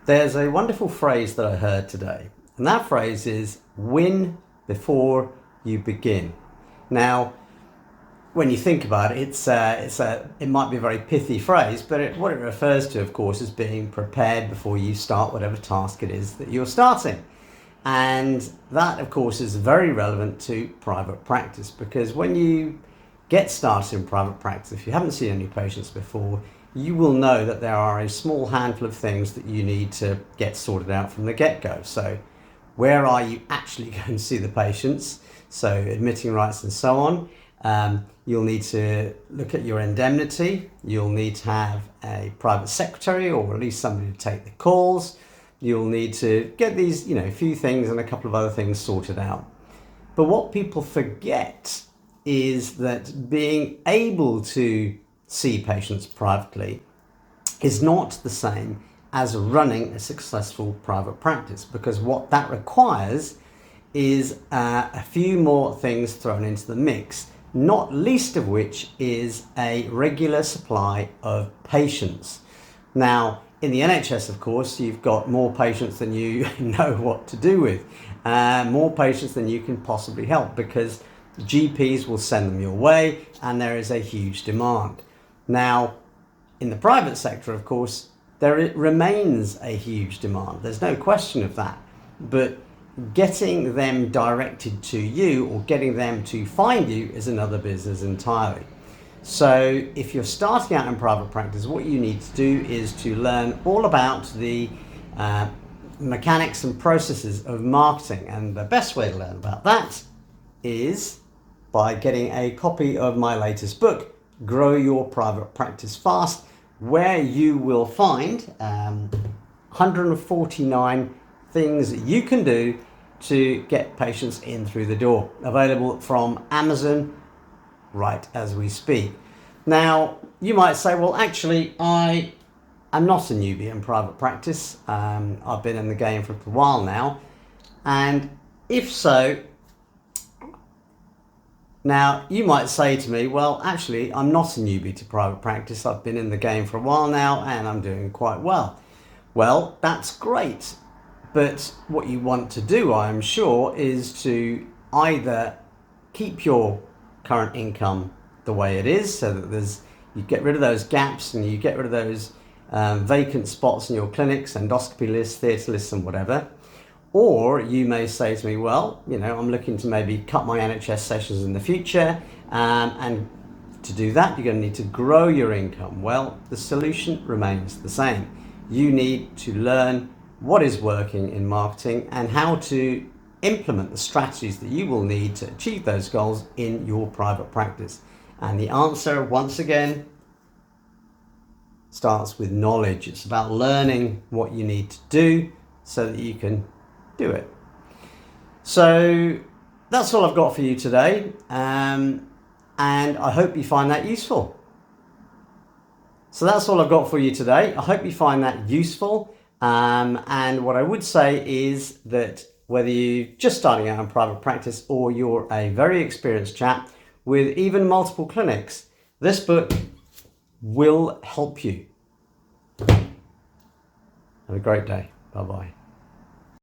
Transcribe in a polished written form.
There's a wonderful phrase that I heard today, and that phrase is win before you begin. Now, when you think about it, it might be a very pithy phrase, but what it refers to, of course, is being prepared before you start whatever task it is that you're starting. And that, of course, is very relevant to private practice, because when you get started in private practice, if you haven't seen any patients before, you will know that there are a small handful of things that you need to get sorted out from the get-go. So where are you actually going to see the patients? So admitting rights and so on. You'll need to look at your indemnity. You'll need to have a private secretary, or at least somebody to take the calls. You'll need to get these, few things and a couple of other things sorted out. But what people forget is that being able to see patients privately is not the same as running a successful private practice, because what that requires is a few more things thrown into the mix, not least of which is a regular supply of patients. Now, in the NHS, of course, you've got more patients than you know what to do with, more patients than you can possibly help, because GPs will send them your way and there is a huge demand. Now, in the private sector, of course, there remains a huge demand. There's no question of that. But getting them directed to you, or getting them to find you, is another business entirely. So if you're starting out in private practice, what you need to do is to learn all about the mechanics and processes of marketing. And the best way to learn about that is by getting a copy of my latest book, Grow Your Private Practice Fast, where you will find 149 things that you can do to get patients in through the door, available from Amazon right as we speak. Now, you might say, well, actually, I am not a newbie in private practice. I've been in the game for a while now. And if so, now, you might say to me, well, actually, I'm not a newbie to private practice. I've been in the game for a while now and I'm doing quite well. Well, that's great. But what you want to do, I am sure, is to either keep your current income the way it is, so that you get rid of those gaps and you get rid of those vacant spots in your clinics, endoscopy lists, theatre lists and whatever. Or you may say to me, well, I'm looking to maybe cut my NHS sessions in the future, and to do that, you're going to need to grow your income. Well, the solution remains the same. You need to learn what is working in marketing and how to implement the strategies that you will need to achieve those goals in your private practice. And the answer, once again, starts with knowledge. It's about learning what you need to do so that you can do it. So that's all I've got for you today, and I hope you find that useful. So that's all I've got for you today. I hope you find that useful, and what I would say is that whether you're just starting out in private practice or you're a very experienced chap with even multiple clinics, this book will help you. Have a great day. Bye-bye.